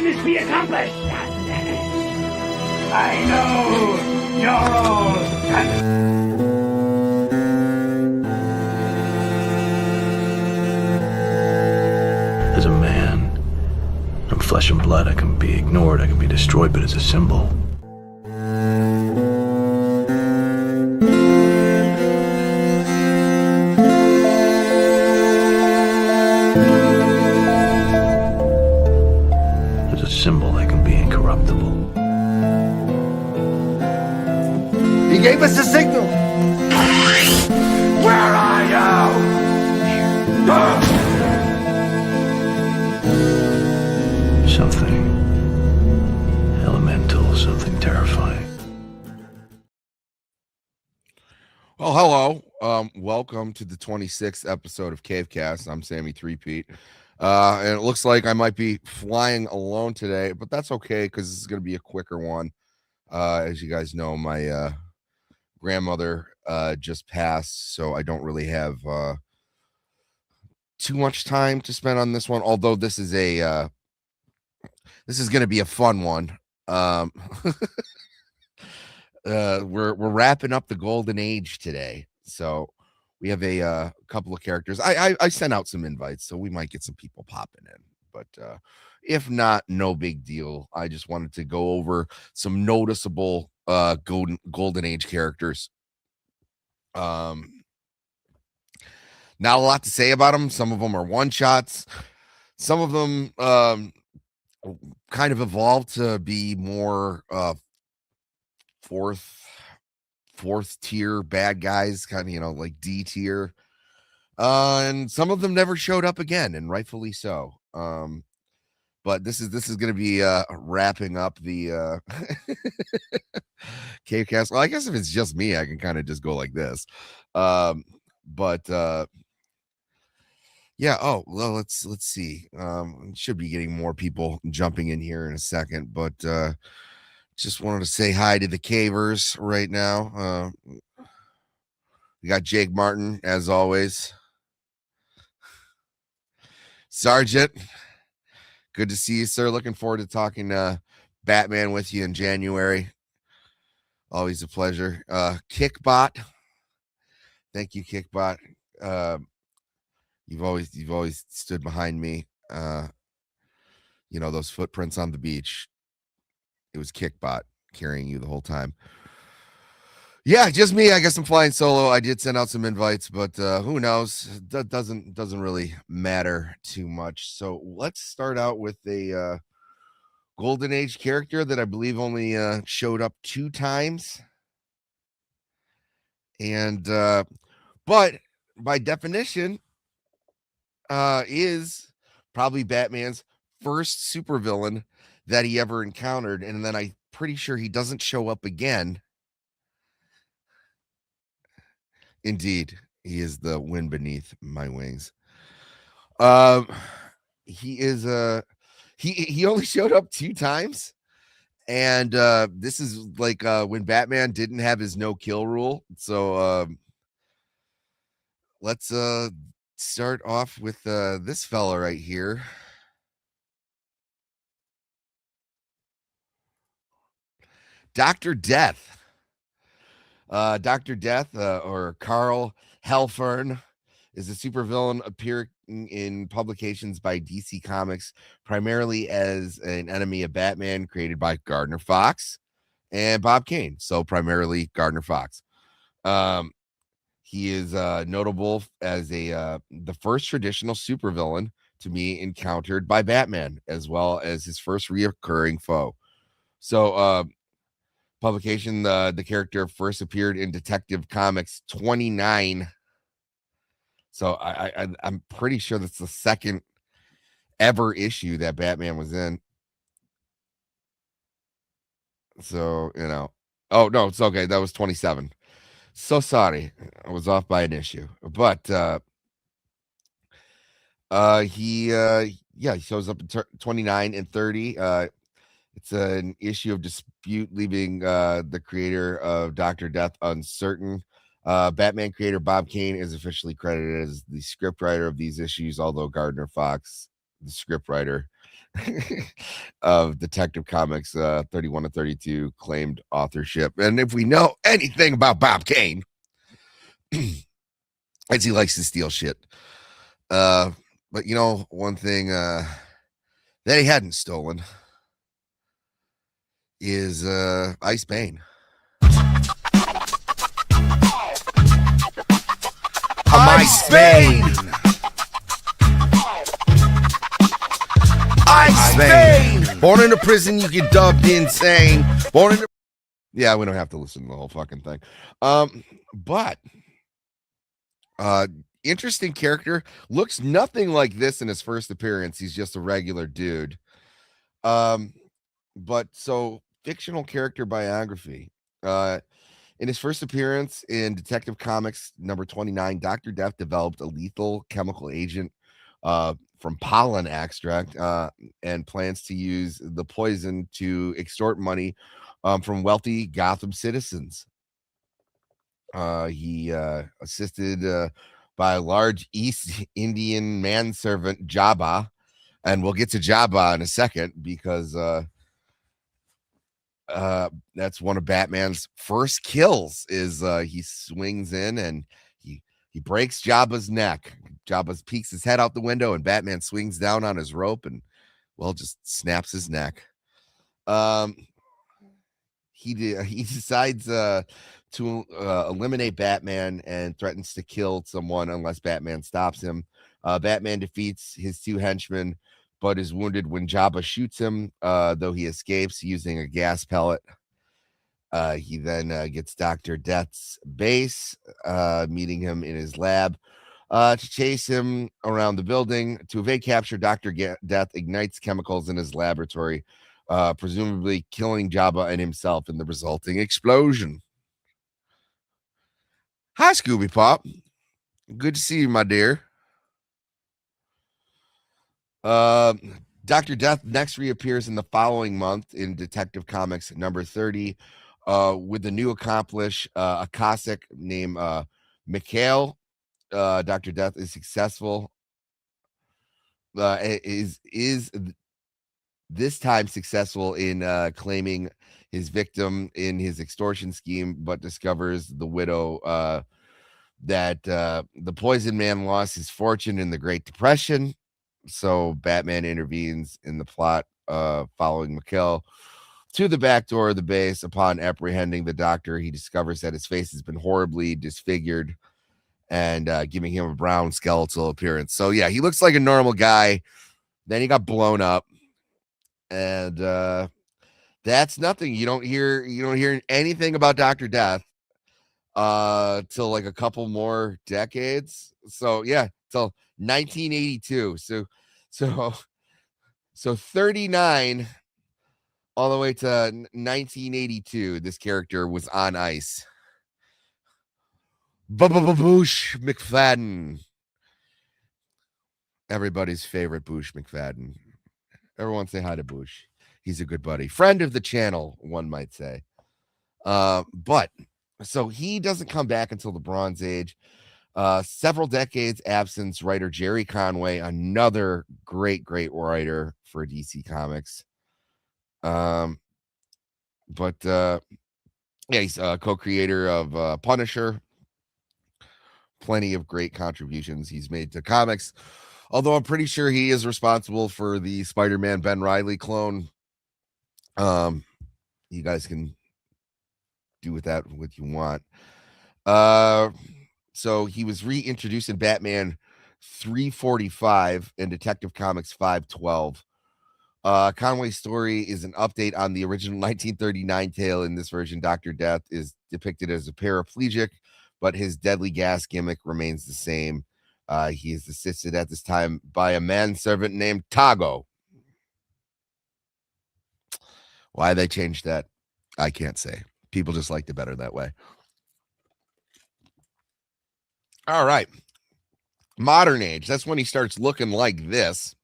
business be accomplished. I know you're all As a man, I'm flesh and blood. I can be ignored, I can be destroyed, but as a symbol, as a symbol, I can be incorruptible. He gave us a signal. Where are you? Something elemental, something terrifying. Well, hello. Welcome to the 26th episode of CaveCast. I'm Sammy Threepeat. And it looks like I might be flying alone today, but that's okay because this is going to be a quicker one. As you guys know, my grandmother just passed, so I don't really have too much time to spend on this one, although this is going to be a fun one. We're wrapping up the golden age today, so we have a couple of characters. I sent out some invites, so we might get some people popping in, but if not, no big deal. I just wanted to go over some noticeable golden age characters. Not a lot to say about them. Some of them are one shots. Some of them kind of evolved to be more fourth tier bad guys, kind of, like D tier. And some of them never showed up again, and rightfully so. But this is going to be wrapping up the CaveCast. Well, I guess if it's just me, I can kind of just go like this. Yeah. Oh, well, let's see. Should be getting more people jumping in here in a second, but just wanted to say hi to the cavers right now. We got Jake Martin as always. Sergeant, good to see you, sir. Looking forward to talking Batman with you in January. Always a pleasure. Kickbot, thank you, Kickbot. You've always stood behind me. Those footprints on the beach. It was Kickbot carrying you the whole time. Yeah, just me. I guess I'm flying solo. I did send out some invites, but who knows? That doesn't really matter too much. So let's start out with a golden age character that I believe only showed up 2 times. And but by definition, is probably Batman's first supervillain that he ever encountered, and then I'm pretty sure he doesn't show up again. Indeed, he is the wind beneath my wings. He is he only showed up 2 times, and this is like when Batman didn't have his no kill rule. So let's start off with this fella right here. Dr. Death. Dr. Death, or Carl Helfern, is a supervillain appearing in publications by DC Comics, primarily as an enemy of Batman, created by Gardner Fox and Bob Kane. So primarily Gardner Fox. He is notable as the first traditional supervillain to be encountered by Batman, as well as his first reoccurring foe. So publication, the character first appeared in Detective Comics 29. So I'm pretty sure that's the second ever issue that Batman was in. So, oh no, it's okay. That was 27. So sorry, I was off by an issue. But he shows up in 29 and 30. It's an issue of dispute, leaving the creator of Dr. Death uncertain. Batman creator Bob Kane is officially credited as the scriptwriter of these issues, although Gardner Fox, the scriptwriter, of Detective Comics 31 to 32 claimed authorship. And if we know anything about Bob Kane, as he likes to steal shit. But you know, one thing that he hadn't stolen is Ice Bane. Ice Bane! Ice Bane! Born in a prison, you get dubbed insane. Born in a... Yeah, we don't have to listen to the whole fucking thing. But interesting character. Looks nothing like this in his first appearance. He's just a regular dude. But so fictional character biography. In his first appearance in Detective Comics number 29, Dr. Death developed a lethal chemical agent from pollen extract and plans to use the poison to extort money from wealthy Gotham citizens. He assisted by a large East Indian manservant, Jabba, and we'll get to Jabba in a second because that's one of Batman's first kills. Is he swings in and he breaks Jabba's neck. Jabba peeks his head out the window, and Batman swings down on his rope and just snaps his neck. He decides to eliminate Batman and threatens to kill someone unless Batman stops him. Batman defeats his two henchmen, but is wounded when Jabba shoots him, though he escapes using a gas pellet. He then gets Dr. Death's base, meeting him in his lab to chase him around the building. To evade capture, Dr. Death ignites chemicals in his laboratory, presumably killing Jabba and himself in the resulting explosion. Hi, Scooby Pop. Good to see you, my dear. Dr. Death next reappears in the following month in Detective Comics number 30 with the new accomplice, a Cossack named Mikhail. Dr. Death is successful. Is this time successful in claiming his victim in his extortion scheme, but discovers the widow that the poison man lost his fortune in the Great Depression. So Batman intervenes in the plot, following Mikhail to the back door of the base. Upon apprehending the doctor, he discovers that his face has been horribly disfigured and giving him a brown skeletal appearance. So yeah, he looks like a normal guy. Then he got blown up, and that's nothing. You don't hear anything about Dr. Death till like a couple more decades. So yeah, till 1982. So 39 all the way to 1982, this character was on ice. Boosh McFadden. Everybody's favorite Boosh McFadden. Everyone say hi to Boosh. He's a good buddy. Friend of the channel, one might say. But so he doesn't come back until the Bronze Age. Several decades absence, writer Jerry Conway, another great writer for DC Comics. But yeah, he's a co-creator of Punisher. Plenty of great contributions he's made to comics. Although I'm pretty sure he is responsible for the Spider-Man Ben Reilly clone. You guys can do with that what you want. So he was reintroduced in Batman 345 and Detective Comics 512. Conway's story is an update on the original 1939 tale. In this version, Dr. Death is depicted as a paraplegic, but his deadly gas gimmick remains the same. He is assisted at this time by a manservant named Tago. Why they changed that, I can't say. People just liked it better that way. All right. Modern age. That's when he starts looking like this.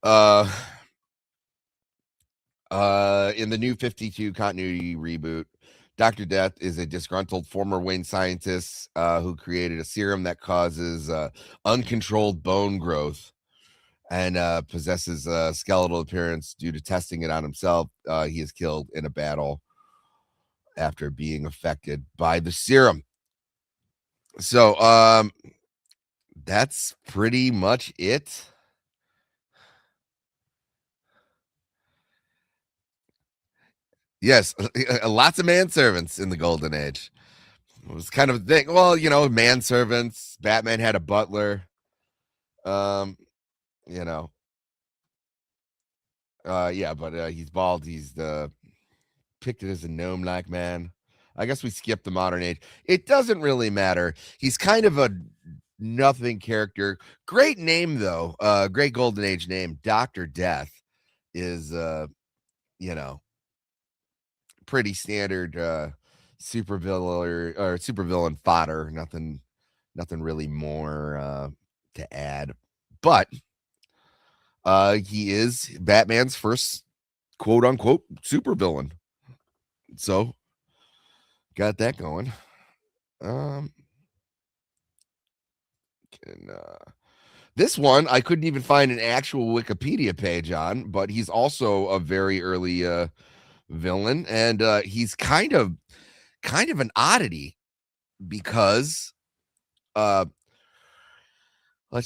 In the new 52 continuity reboot, Dr. Death is a disgruntled former Wayne scientist who created a serum that causes uncontrolled bone growth. and possesses a skeletal appearance due to testing it on himself. He is killed in a battle after being affected by the serum. So that's pretty much it. Yes, lots of manservants in the Golden Age. It was kind of a thing. Well, manservants. Batman had a butler. Um, you know, yeah, but he's bald. He's depicted as a gnome-like man. I guess we skipped the modern age. It doesn't really matter. He's kind of a nothing character. Great name though. Great Golden Age name. Dr. Death is you know, pretty standard supervillain or supervillain fodder. Nothing really more to add. But he is Batman's first quote unquote supervillain. So got that going. Can this one I couldn't even find an actual Wikipedia page on, but he's also a very early villain, and he's kind of an oddity because let's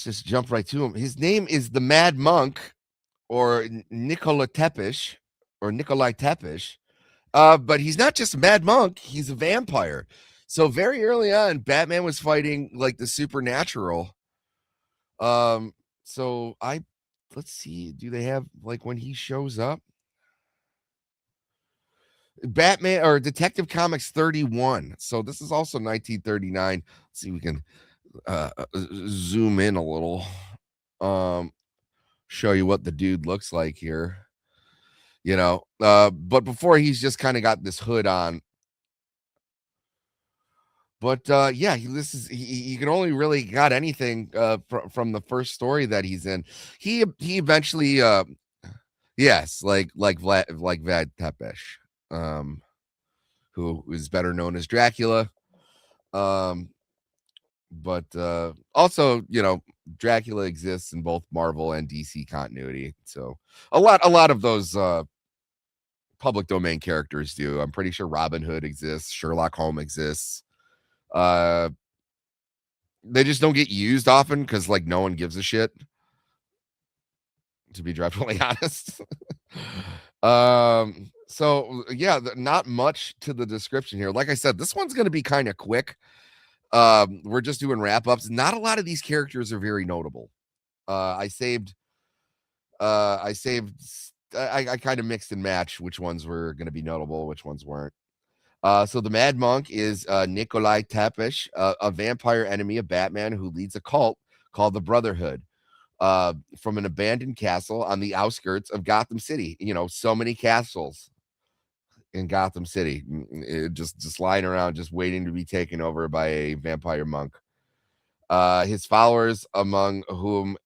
just jump right to him. His name is the Mad Monk, or Nikolai Tepish, but he's not just a Mad Monk, he's a vampire. So very early on, Batman was fighting like the supernatural. So let's see, do they have like when he shows up? Batman or Detective Comics 31. So this is also 1939. Let's see, we can zoom in a little. Show you what the dude looks like here. But before he's just kind of got this hood on. But yeah, he can only really got anything from the first story that he's in. He eventually yes, like Vlad Tepes, who is better known as Dracula. But also, Dracula exists in both Marvel and DC continuity. So a lot of those public domain characters do. I'm pretty sure Robin Hood exists, Sherlock Holmes exists. They just don't get used often because like no one gives a shit, to be dreadfully honest. So yeah, not much to the description here. Like I said, this one's going to be kind of quick. We're just doing wrap ups. Not a lot of these characters are very notable. I kind of mixed and matched which ones were going to be notable, which ones weren't. So the Mad Monk is Nikolai Tepish, a vampire enemy of Batman who leads a cult called the Brotherhood from an abandoned castle on the outskirts of Gotham City. So many castles in Gotham City, just lying around, just waiting to be taken over by a vampire monk. His followers, among whom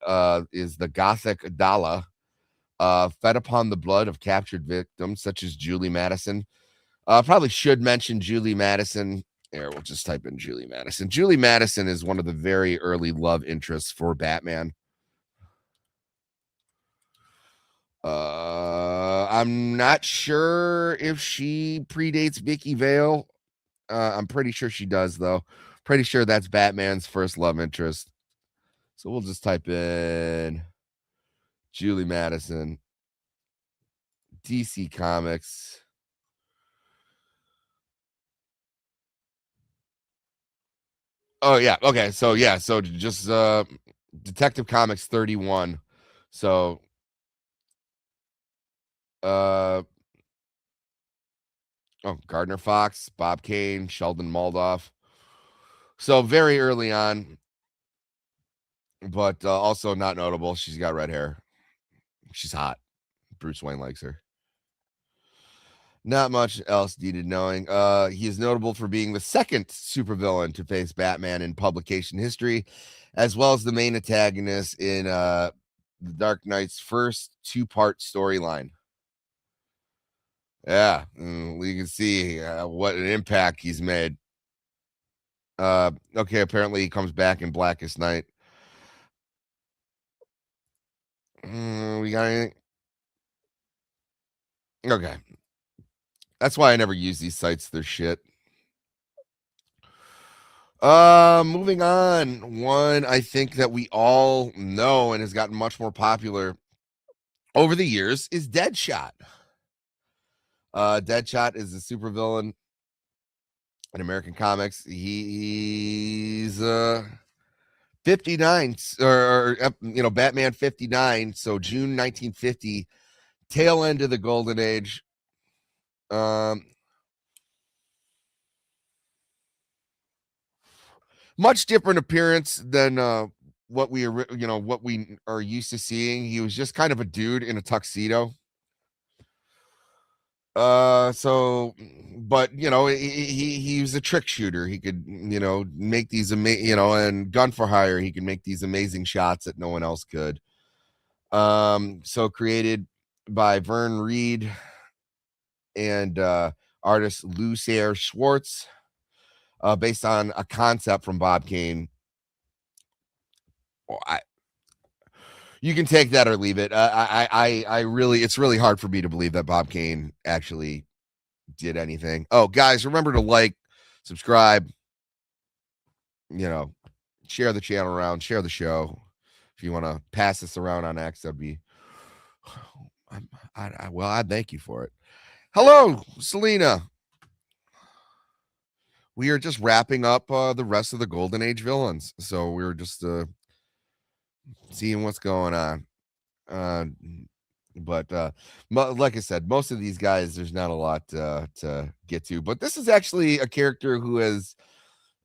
is the Gothic Dala, fed upon the blood of captured victims such as Julie Madison. Probably should mention Julie Madison. Here, we'll just type in Julie Madison. Julie Madison is one of the very early love interests for Batman. I'm not sure if she predates Vicky Vale. I'm pretty sure she does, though. Pretty sure that's Batman's first love interest. So we'll just type in Julie Madison, DC Comics. Oh yeah, okay. So yeah, so just Detective Comics 31. So Gardner Fox, Bob Kane, Sheldon Moldoff. So very early on, but also not notable. She's got red hair. She's hot. Bruce Wayne likes her. Not much else needed knowing. He is notable for being the second supervillain to face Batman in publication history, as well as the main antagonist in The Dark Knight's first two-part storyline. Yeah, we can see what an impact he's made. Okay, apparently he comes back in Blackest Night. We got anything? Okay. That's why I never use these sites. They're shit. Moving on. One I think that we all know and has gotten much more popular over the years is Deadshot. Deadshot is a supervillain in American comics. He's 59 or Batman 59, so June 1950, tail end of the golden age. Much different appearance than what we are used to seeing. He was just kind of a dude in a tuxedo. But he was a trick shooter. He could make these and gun for hire. He could make these amazing shots that no one else could. So created by Vern Reed and artist Lou Sayre Schwartz, based on a concept from Bob Kane. You can take that or leave it. I really, it's really hard for me to believe that Bob Kane actually did anything. Oh, guys, remember to like, subscribe, share the channel around, share the show. If you want to pass this around on X, that'd be, I thank you for it. Hello, Selena. We are just wrapping up the rest of the Golden Age villains. So we're just seeing what's going on. But like I said, most of these guys, there's not a lot to get to. But this is actually a character who has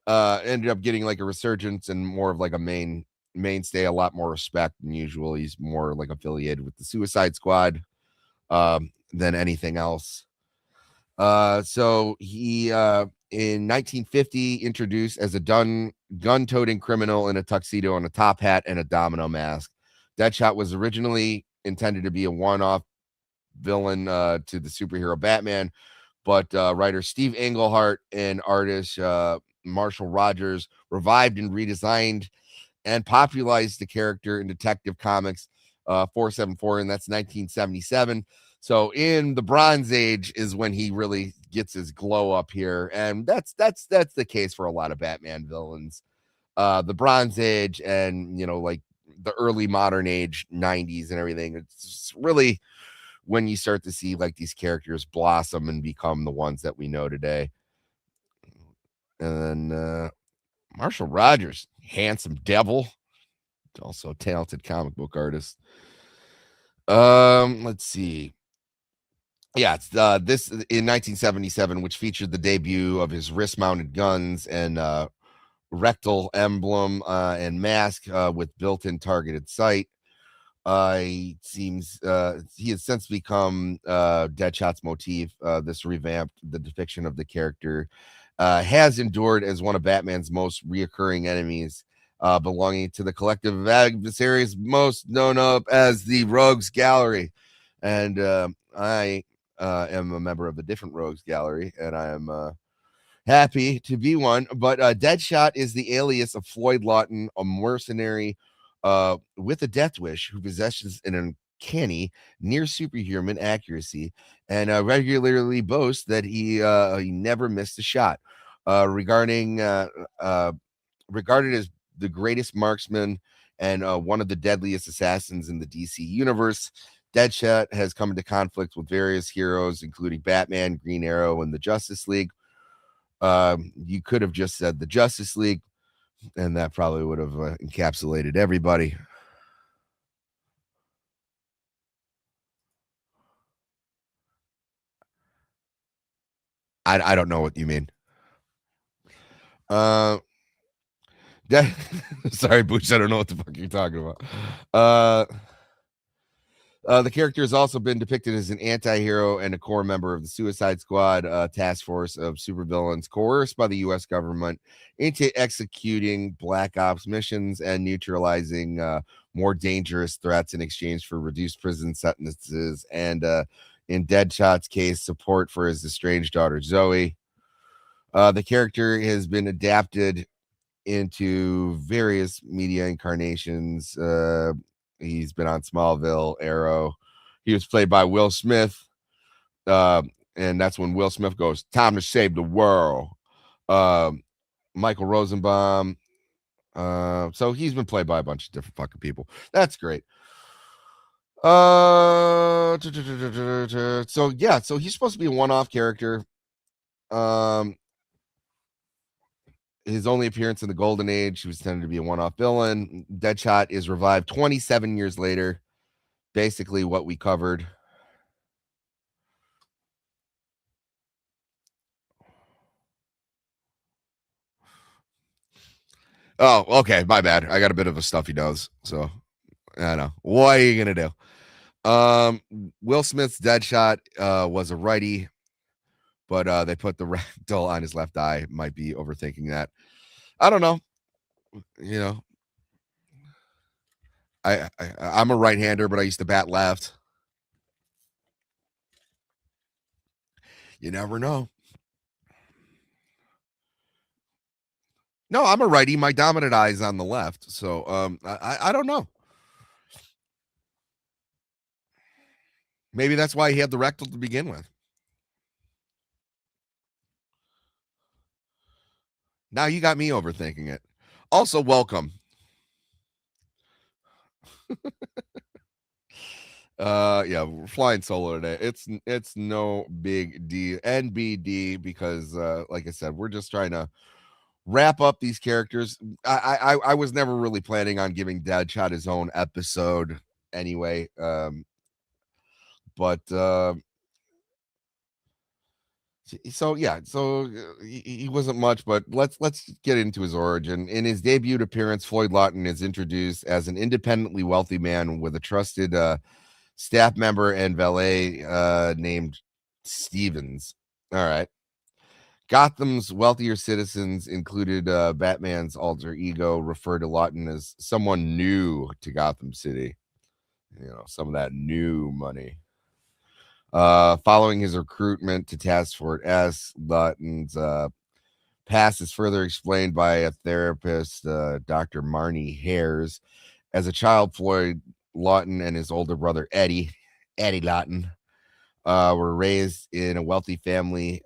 ended up getting like a resurgence and more of like a mainstay, a lot more respect than usual. He's more like affiliated with the Suicide Squad than anything else. So he in 1950 introduced as a gun-toting criminal in a tuxedo and a top hat and a domino mask. Deadshot was originally intended to be a one-off villain to the superhero Batman, but writer Steve Englehart and artist Marshall Rogers revived and redesigned and popularized the character in Detective Comics 474, and that's 1977. So in the Bronze Age is when he really gets his glow up here, and that's the case for a lot of Batman villains. The Bronze Age and like the early modern age 90s and everything. It's really when you start to see like these characters blossom and become the ones that we know today. And then Marshall Rogers, handsome devil, also a talented comic book artist. Let's see. Yeah, it's this in 1977, which featured the debut of his wrist-mounted guns and rectal emblem and mask with built-in targeted sight. He seems he has since become Deadshot's motif. This revamped the depiction of the character has endured as one of Batman's most reoccurring enemies, belonging to the collective adversaries most known up as the Rogues Gallery. And I am a member of a different Rogues Gallery, and I am happy to be one. But Deadshot is the alias of Floyd Lawton, a mercenary with a death wish who possesses an uncanny, near superhuman accuracy, and regularly boasts that he never missed a shot. Regarded as the greatest marksman and one of the deadliest assassins in the DC universe, Deadshot has come into conflict with various heroes, including Batman, Green Arrow, and the Justice League. You could have just said the Justice League, and that probably would have encapsulated everybody. I don't know what you mean. Sorry, Booch, I don't know what the fuck you're talking about. The character has also been depicted as an anti-hero and a core member of the Suicide Squad task force of supervillains coerced by the U.S. government into executing Black Ops missions and neutralizing more dangerous threats in exchange for reduced prison sentences and, in Deadshot's case, support for his estranged daughter, Zoe. The character has been adapted into various media incarnations, He's been on Smallville, Arrow. He was played by Will Smith. And that's when Will Smith goes, "Time to save the world." Michael Rosenbaum. So he's been played by a bunch of different fucking people. That's great. So yeah, so he's supposed to be a one-off character. His only appearance in the Golden Age, he was intended to be a one-off villain. Deadshot is revived 27 years later. Basically what we covered. Oh, okay, my bad. I got a bit of a stuffy nose, so I don't know. What are you gonna do? Will Smith's Deadshot was a righty, but they put the rectal on his left eye. Might be overthinking that. I don't know. You know, I'm a right-hander, but I used to bat left. You never know. No, I'm a righty. My dominant eye is on the left, so I don't know. Maybe that's why he had the rectal to begin with. Now you got me overthinking it. Also, welcome. Yeah, we're flying solo today. It's no big deal. NBD, because like I said, we're just trying to wrap up these characters. I was never really planning on giving Deadshot his own episode anyway. But so yeah, so he wasn't much, but let's get into his origin. In his debut appearance, Floyd Lawton is introduced as an independently wealthy man with a trusted staff member and valet named Stevens. All right. Gotham's wealthier citizens included Batman's alter ego, referred to Lawton as someone new to Gotham City. You know, some of that new money. Following his recruitment to Task Force S, Lawton's past is further explained by a therapist, Dr. Marnie Hares. As a child, Floyd Lawton and his older brother Eddie Lawton, were raised in a wealthy family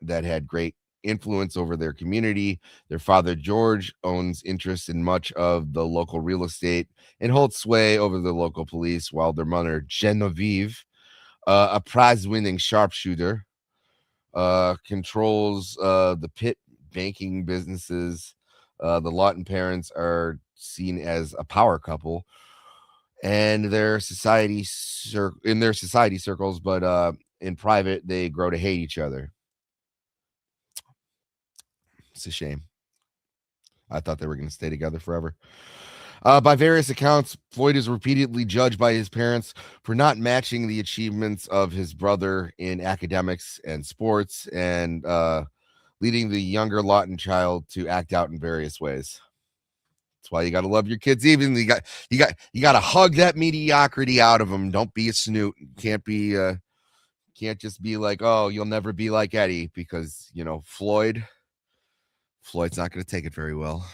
that had great influence over their community. Their father, George, owns interest in much of the local real estate and holds sway over the local police, while their mother, Genevieve, a prize-winning sharpshooter, controls the pit banking businesses. The Lawton parents are seen as a power couple and in their society circles, but in private they grow to hate each other. It's a shame. I thought they were going to stay together forever. By various accounts, Floyd is repeatedly judged by his parents for not matching the achievements of his brother in academics and sports, and leading the younger Lawton child to act out in various ways. That's why you got to love your kids even. You got to hug that mediocrity out of them. Don't be a snoot. Can't just be like, "Oh, you'll never be like Eddie," because, you know, Floyd's not going to take it very well.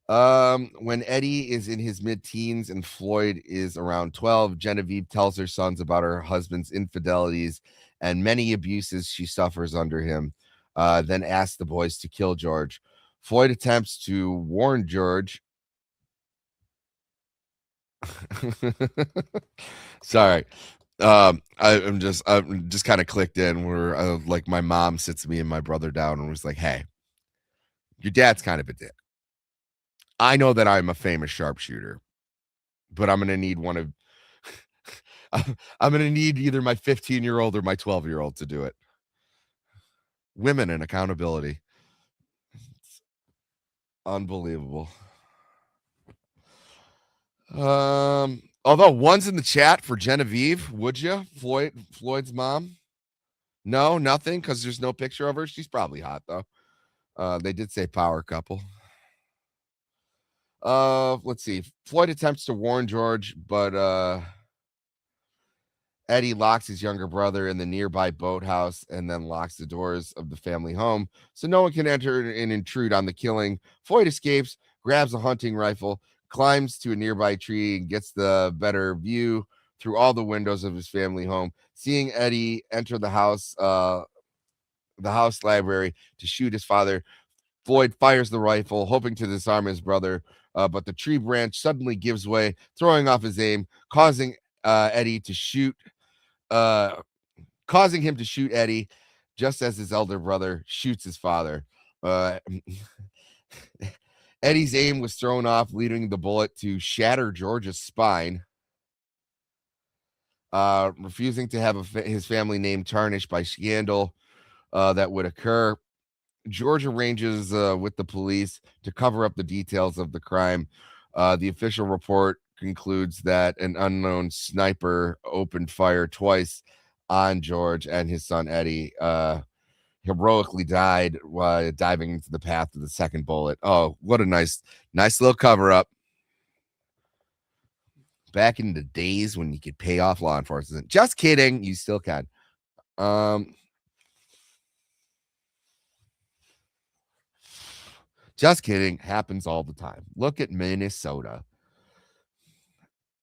When Eddie is in his mid-teens and Floyd is around 12, Genevieve tells her sons about her husband's infidelities and many abuses she suffers under him, then asks the boys to kill George. Floyd attempts to warn George. Sorry. I'm just kind of clicked in where like my mom sits me and my brother down and was like, "Hey, your dad's kind of a dick. I know that I'm a famous sharpshooter, but I'm going to need one of I'm going to need either my 15-year-old or my 12-year-old to do it." Women and accountability. It's unbelievable. Although one's in the chat for Genevieve, would you? Floyd's mom? No, nothing, because there's no picture of her. She's probably hot though. They did say power couple. Let's see. Floyd attempts to warn George, but Eddie locks his younger brother in the nearby boathouse and then locks the doors of the family home so no one can enter and intrude on the killing. Floyd escapes, grabs a hunting rifle, climbs to a nearby tree and gets the better view through all the windows of his family home. Seeing Eddie enter the house library to shoot his father, Floyd fires the rifle, hoping to disarm his brother, but the tree branch suddenly gives way, throwing off his aim, causing Eddie to shoot, causing him to shoot Eddie, just as his elder brother shoots his father. Eddie's aim was thrown off, leading the bullet to shatter George's spine. Refusing to have his family name tarnished by scandal that would occur, George arranges with the police to cover up the details of the crime. The official report concludes that an unknown sniper opened fire twice on George and his son Eddie. Heroically died while diving into the path of the second bullet. Oh, what a nice little cover up. Back in the days when you could pay off law enforcement. Just kidding. You still can. Just kidding. Happens all the time. Look at Minnesota.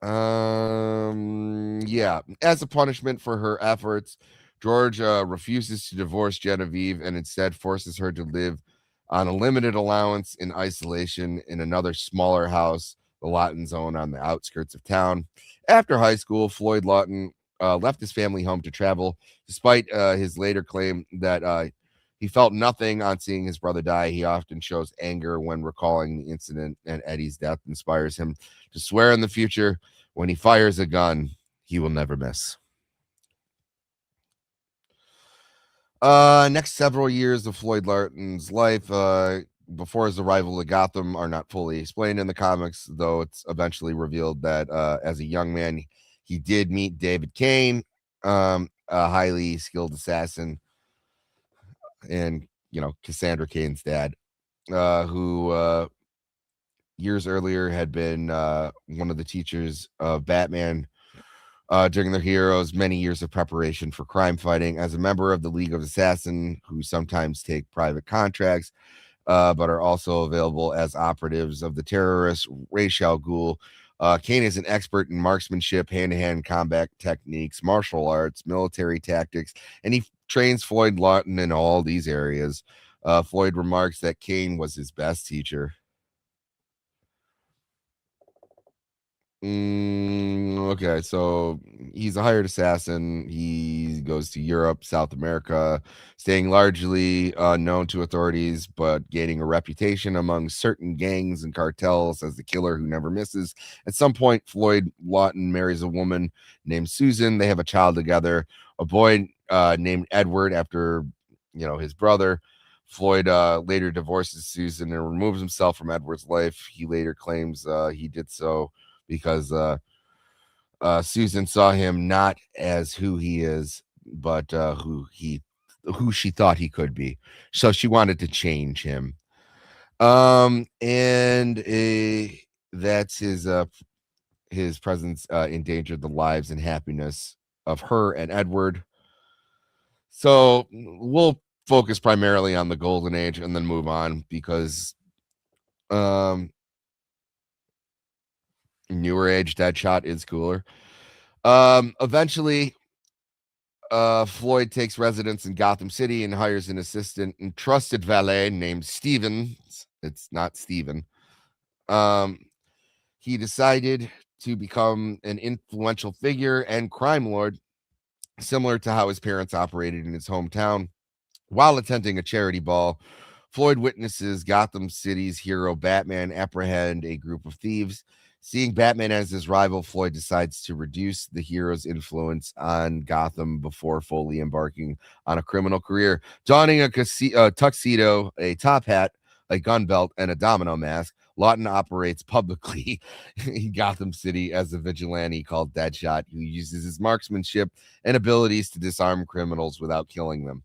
Yeah. As a punishment for her efforts, George refuses to divorce Genevieve and instead forces her to live on a limited allowance in isolation in another smaller house, the Lawton zone on the outskirts of town. After high school, Floyd Lawton left his family home to travel, despite his later claim that he felt nothing on seeing his brother die. He often shows anger when recalling the incident, and Eddie's death inspires him to swear in the future when he fires a gun, he will never miss. Next several years of Floyd Lawton's life before his arrival to Gotham are not fully explained in the comics, though it's eventually revealed that as a young man, he did meet David Kane, a highly skilled assassin, and Cassandra Cain's dad, who years earlier had been one of the teachers of Batman during their heroes' many years of preparation for crime fighting. As a member of the League of Assassins, who sometimes take private contracts, but are also available as operatives of the terrorist Ra's al Ghul, Kane is an expert in marksmanship, hand-to-hand combat techniques, martial arts, military tactics, and he trains Floyd Lawton in all these areas. Floyd remarks that Kane was his best teacher. Okay, so he's a hired assassin. He goes to Europe, South America, staying largely unknown to authorities, but gaining a reputation among certain gangs and cartels as the killer who never misses. At some point, Floyd Lawton marries a woman named Susan. They have a child together, a boy named Edward after his brother. Floyd later divorces Susan and removes himself from Edward's life. He later claims he did so because Susan saw him not as who he is, but who she thought he could be. So she wanted to change him. And that's his presence endangered the lives and happiness of her and Edward. So we'll focus primarily on the Golden Age and then move on because newer age Deadshot is cooler. Eventually, Floyd takes residence in Gotham City and hires an assistant and trusted valet named Stevens. It's not Steven. He decided to become an influential figure and crime lord, similar to how his parents operated in his hometown. While attending a charity ball, Floyd witnesses Gotham City's hero Batman apprehend a group of thieves. Seeing Batman as his rival, Floyd decides to reduce the hero's influence on Gotham before fully embarking on a criminal career. Donning a tuxedo, a top hat, a gun belt, and a domino mask, Lawton operates publicly in Gotham City as a vigilante called Deadshot, who uses his marksmanship and abilities to disarm criminals without killing them.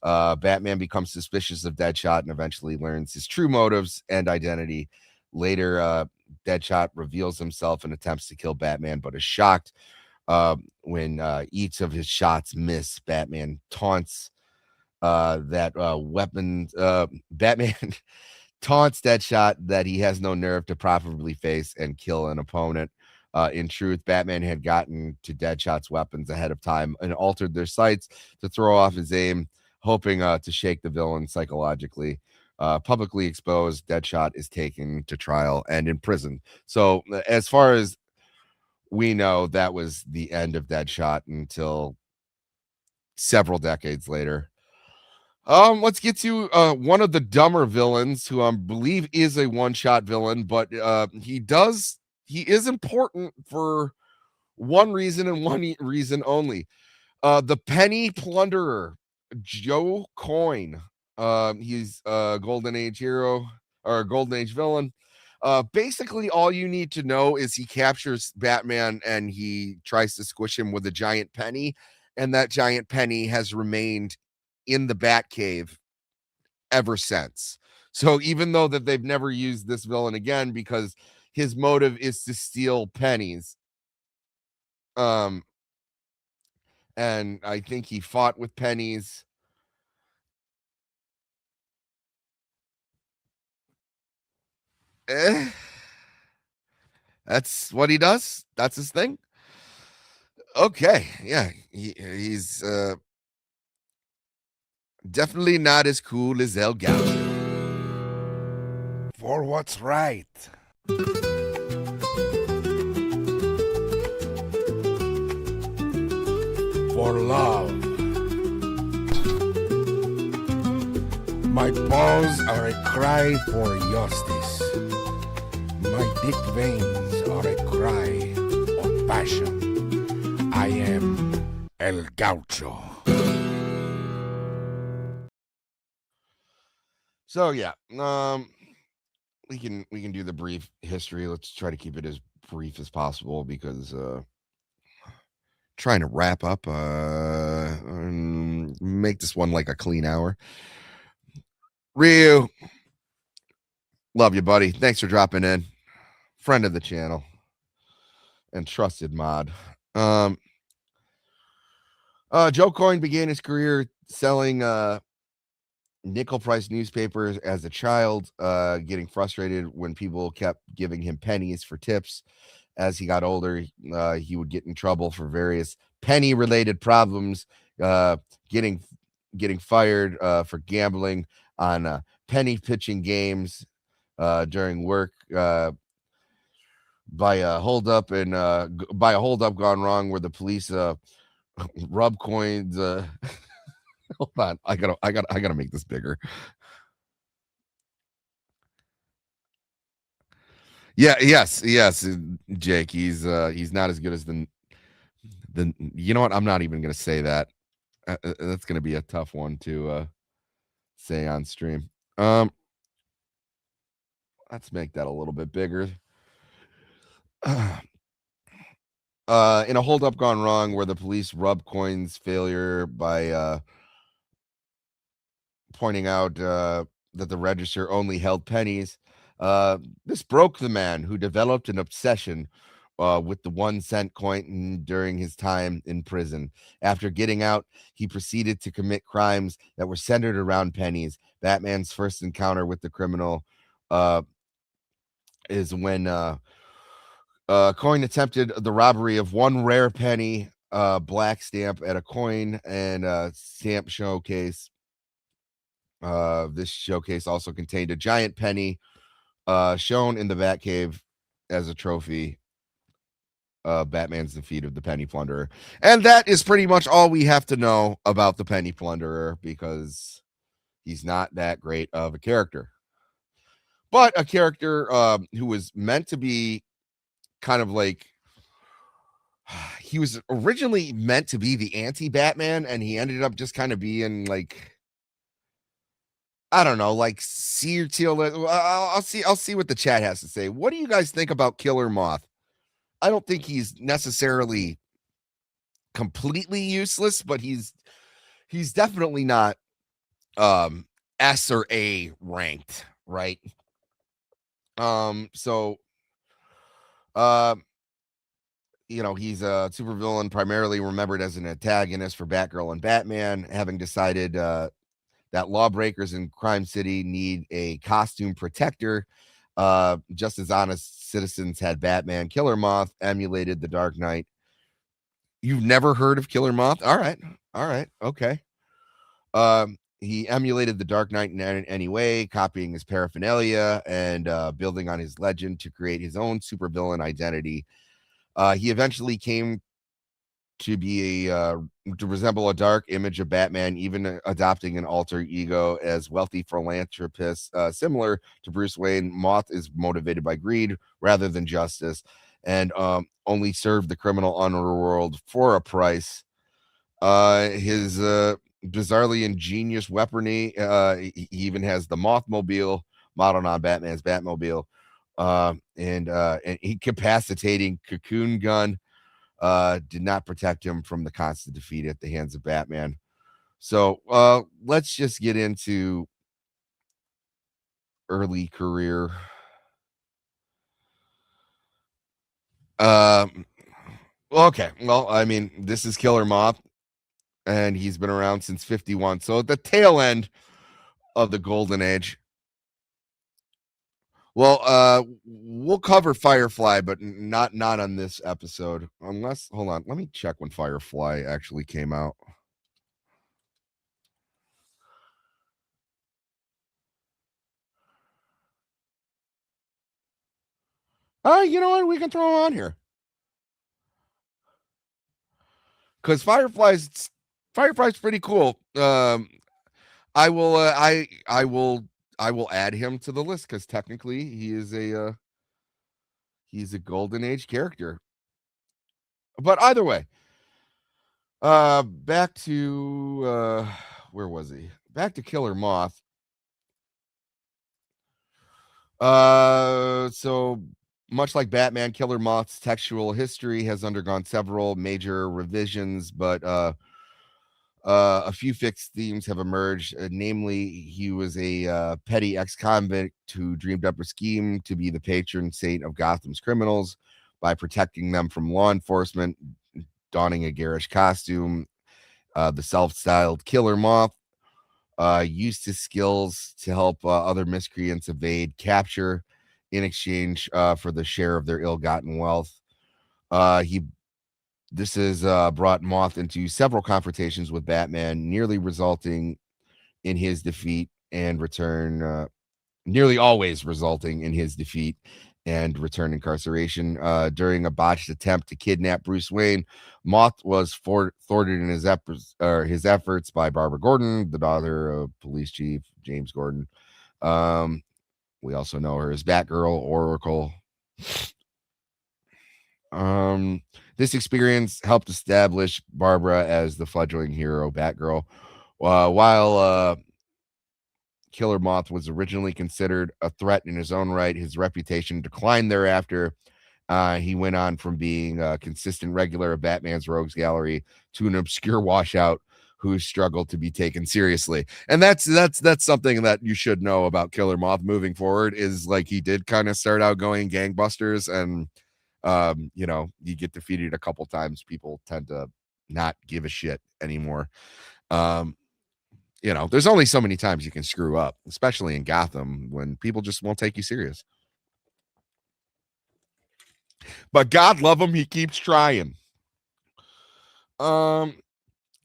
Batman becomes suspicious of Deadshot and eventually learns his true motives and identity. Later, Deadshot reveals himself and attempts to kill Batman, but is shocked when each of his shots miss. Batman taunts that weapon. Batman taunts Deadshot that he has no nerve to properly face and kill an opponent. In truth, Batman had gotten to Deadshot's weapons ahead of time and altered their sights to throw off his aim, hoping to shake the villain psychologically. Publicly exposed, Deadshot is taken to trial and imprisoned. So, as far as we know, that was the end of Deadshot until several decades later. Let's get to one of the dumber villains, who I believe is a one-shot villain, but he is important for one reason and one reason only. The Penny Plunderer, Joe Coyne. He's a Golden Age hero or a Golden Age villain. Basically, all you need to know is he captures Batman and he tries to squish him with a giant penny, and that giant penny has remained in the Batcave ever since. So even though that they've never used this villain again because his motive is to steal pennies, and I think he fought with pennies. Eh, that's what he does. That's his thing. Okay, yeah, he's definitely not as cool as El Gaucho. For what's right. For love. My paws are a cry for justice. My dick veins are a cry of passion. I am El Gaucho. So yeah, we can do the brief history. Let's try to keep it as brief as possible because trying to wrap up make this one like a clean hour. Ryu, love you, buddy. Thanks for dropping in. Friend of the channel and trusted mod. Joe Coyne began his career selling nickel price newspapers as a child, getting frustrated when people kept giving him pennies for tips. As he got older, he would get in trouble for various penny related problems, getting fired for gambling on penny pitching games during work, by a holdup gone wrong where the police rub coins. Hold on, I gotta make this bigger. Yeah, yes, Jake. He's not as good as the. You know what? I'm not even gonna say that. That's gonna be a tough one to say on stream. Let's make that a little bit bigger. In a holdup gone wrong where the police rub coins failure by pointing out that the register only held pennies. This broke the man, who developed an obsession with the 1 cent coin during his time in prison. After getting out, he proceeded to commit crimes that were centered around pennies. Batman's first encounter with the criminal is when Coyne attempted the robbery of one rare penny black stamp at a coin and stamp showcase. This showcase also contained a giant penny shown in the Batcave as a trophy. Batman's defeat of the Penny Plunderer. And that is pretty much all we have to know about the Penny Plunderer, because he's not that great of a character. But a character who was meant to be kind of like, he was originally meant to be the anti-Batman, and he ended up just kind of being like, I don't know, like C or Teal. I'll see what the chat has to say. What do you guys think about Killer Moth? I don't think he's necessarily completely useless, but he's definitely not S or A ranked, right? So he's a supervillain primarily remembered as an antagonist for Batgirl and Batman, having decided that lawbreakers in Crime City need a costume protector. Just as honest citizens had Batman, Killer Moth emulated the Dark Knight. You've never heard of Killer Moth? All right. Okay. He emulated the Dark Knight in any way, copying his paraphernalia and building on his legend to create his own supervillain identity. He eventually came to be to resemble a dark image of Batman, even adopting an alter ego as wealthy philanthropist, similar to Bruce Wayne. Moth is motivated by greed rather than justice, and only serve the criminal underworld for a price. His bizarrely ingenious weaponry. He even has the Mothmobile modeled on Batman's Batmobile, and incapacitating cocoon gun did not protect him from the constant defeat at the hands of Batman. So let's just get into early career. Okay, well, I mean, this is Killer Moth, and he's been around since 51. So at the tail end of the golden age. Well, we'll cover Firefly, but not on this episode. Unless, hold on, let me check when Firefly actually came out. You know what? We can throw him on here because Firefly's pretty cool. I will I will add him to the list because technically he's a golden age character. But either way, back to where was he? Back to Killer Moth. So much like Batman, Killer Moth's textual history has undergone several major revisions, but a few fixed themes have emerged. Namely, he was a petty ex-convict who dreamed up a scheme to be the patron saint of Gotham's criminals by protecting them from law enforcement, donning a garish costume. The self-styled Killer Moth used his skills to help other miscreants evade capture in exchange for the share of their ill-gotten wealth. This has brought Moth into several confrontations with Batman, nearly resulting in his defeat and return. Nearly always resulting in his defeat and return incarceration. During a botched attempt to kidnap Bruce Wayne, Moth was thwarted in his efforts by Barbara Gordon, the daughter of police chief James Gordon. We also know her as Batgirl, Oracle. This experience helped establish Barbara as the fledgling hero Batgirl. While Killer Moth was originally considered a threat in his own right, his reputation declined thereafter. He went on from being a consistent regular of Batman's Rogues Gallery to an obscure washout who struggled to be taken seriously. And that's something that you should know about Killer Moth moving forward, is like he did kind of start out going gangbusters, and you know, you get defeated a couple times, people tend to not give a shit anymore. You know, there's only so many times you can screw up, especially in Gotham, when people just won't take you serious. But God love him, he keeps trying.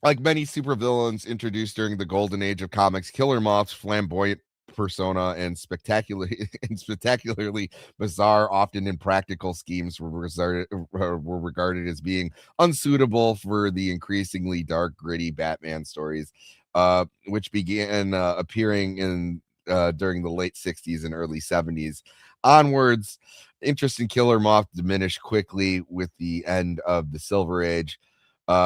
Like many supervillains introduced during the golden age of comics, Killer Moth's flamboyant persona and spectacularly bizarre, often impractical schemes were regarded as being unsuitable for the increasingly dark, gritty Batman stories, which began appearing in during the late 60s and early 70s. Onwards, interest in Killer Moth diminished quickly with the end of the Silver Age.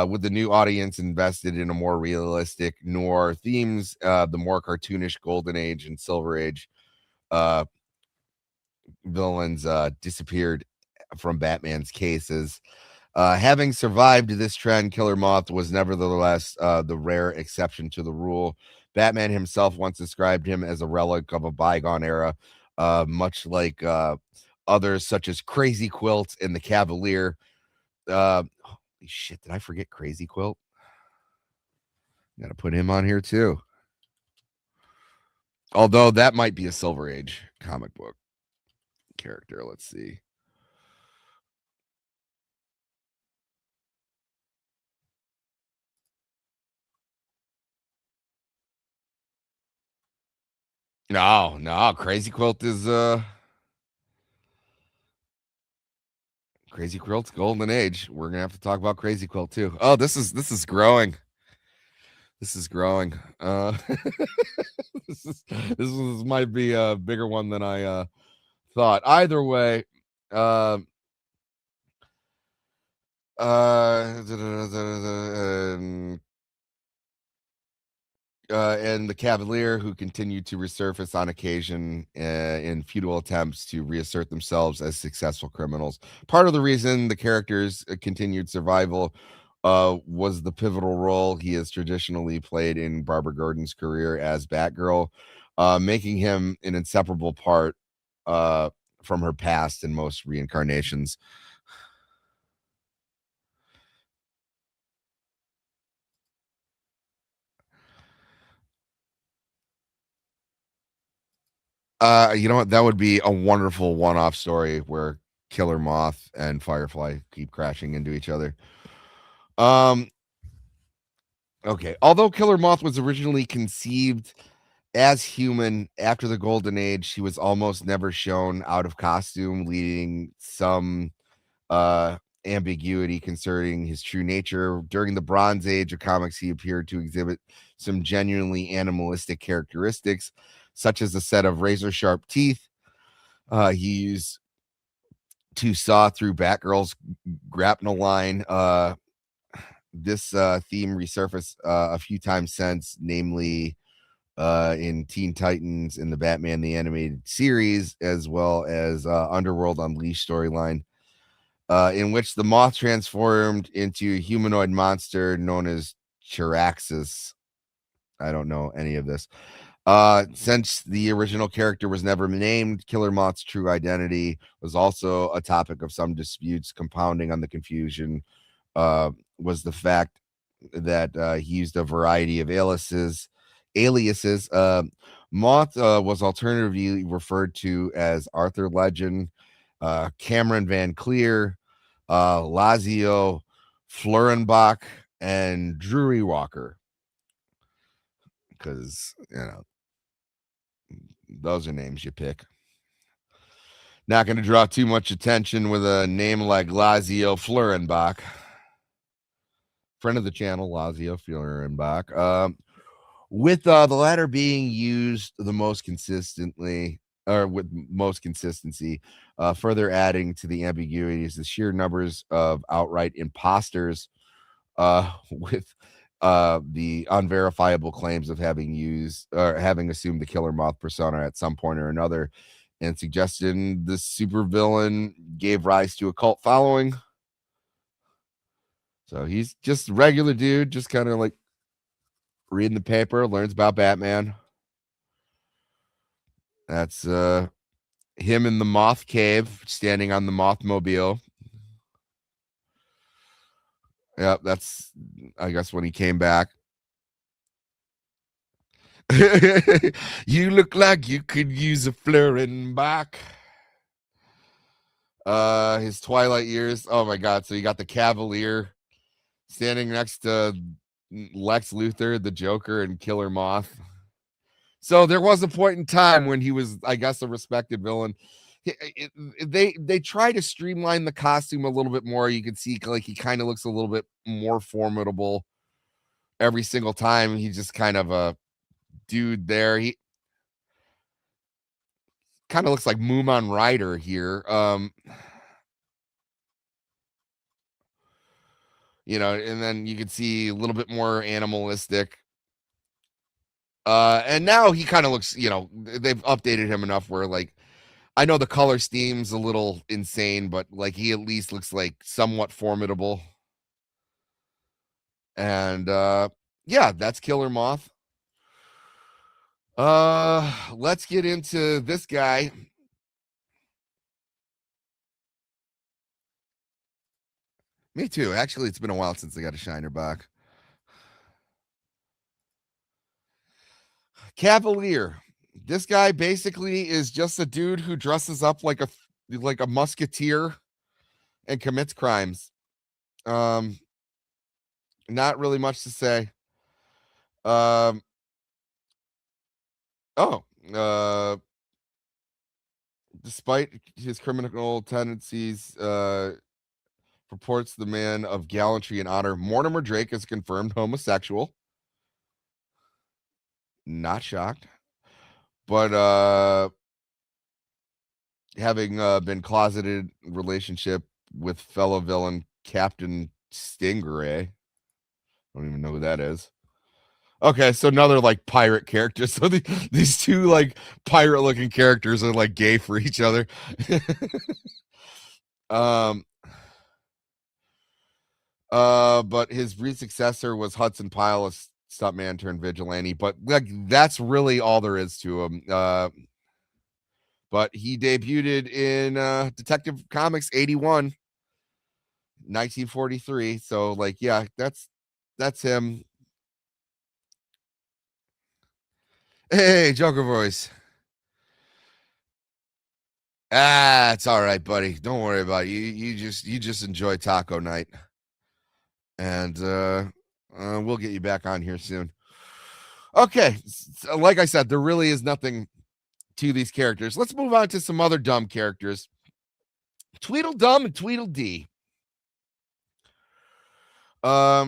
With the new audience invested in a more realistic noir themes, the more cartoonish Golden Age and Silver Age villains disappeared from Batman's cases. Having survived this trend, Killer Moth was nevertheless the rare exception to the rule. Batman himself once described him as a relic of a bygone era, much like others such as Crazy Quilt and the Cavalier. Holy shit, did I forget Crazy Quilt? Gotta put him on here too. Although that might be a Silver Age comic book character. Let's see. No, Crazy Quilt is Crazy Quilt's golden age. We're gonna have to talk about Crazy Quilt too. Oh, this is growing. This is growing. This might be a bigger one than I thought. Either way, uh, and the Cavalier, who continued to resurface on occasion in futile attempts to reassert themselves as successful criminals. Part of the reason the character's continued survival was the pivotal role he has traditionally played in Barbara Gordon's career as Batgirl, making him an inseparable part from her past in most reincarnations. You know what? That would be a wonderful one-off story where Killer Moth and Firefly keep crashing into each other. Um, okay. Although Killer Moth was originally conceived as human after the Golden Age, she was almost never shown out of costume, leading some uh ambiguity concerning his true nature. During the Bronze Age of comics, he appeared to exhibit some genuinely animalistic characteristics, such as a set of razor sharp teeth. He used to saw through Batgirl's grapnel line. This theme resurfaced a few times since, namely in Teen Titans in the Batman the Animated Series, as well as Underworld Unleashed storyline, in which the Moth transformed into a humanoid monster known as Chiraxus. I don't know any of this. Since the original character was never named, Killer Moth's true identity was also a topic of some disputes. Compounding on the confusion was the fact that he used a variety of aliases. Moth was alternatively referred to as Arthur Legend, Cameron Van Clear, Lazio Flurenbach, and Drury Walker. Because, those are names you pick. Not going to draw too much attention with a name like Lazio Flurenbach. Friend of the channel, Lazio Flurenbach. With the latter being used the most consistently, or with most consistency, further adding to the ambiguities, the sheer numbers of outright imposters with the unverifiable claims of having used or having assumed the Killer Moth persona at some point or another, and suggesting the supervillain gave rise to a cult following. So he's just a regular dude, just kind of like reading the paper, learns about Batman. That's him in the Moth Cave, standing on the Mothmobile. Yep, that's, I guess, when he came back. You look like you could use a Flurenbach. His Twilight years. Oh my God! So you got the Cavalier standing next to Lex Luthor, the Joker, and Killer Moth. So there was a point in time when he was, I guess, a respected villain. They try to streamline the costume a little bit more. You can see like he kind of looks a little bit more formidable every single time. He's just kind of a dude there. He kind of looks like Moomin Rider here. And then you can see a little bit more animalistic. And now he kind of looks, they've updated him enough where, like, I know the color scheme's a little insane, but like he at least looks like somewhat formidable. And yeah, that's Killer Moth. Let's get into this guy. Me too. Actually, it's been a while since I got a Shiner back. Cavalier. This guy basically is just a dude who dresses up like a musketeer and commits crimes. Not really much to say. Um, oh, despite his criminal tendencies, purports the man of gallantry and honor. Mortimer Drake is confirmed homosexual. Not shocked. But having been closeted relationship with fellow villain Captain Stingray. I don't even know who that is. Okay, so another like pirate character. So these two like pirate looking characters are like gay for each other. But his brief successor was Hudson Pyle, a stuntman turned vigilante. But like that's really all there is to him. But he debuted in Detective Comics 81, 1943. So like, yeah, that's him. Hey, Joker voice. It's all right, buddy. Don't worry about it. You just enjoy taco night. And we'll get you back on here soon. Okay, so like I said, there really is nothing to these characters. Let's move on to some other dumb characters. Tweedledum and Tweedledee.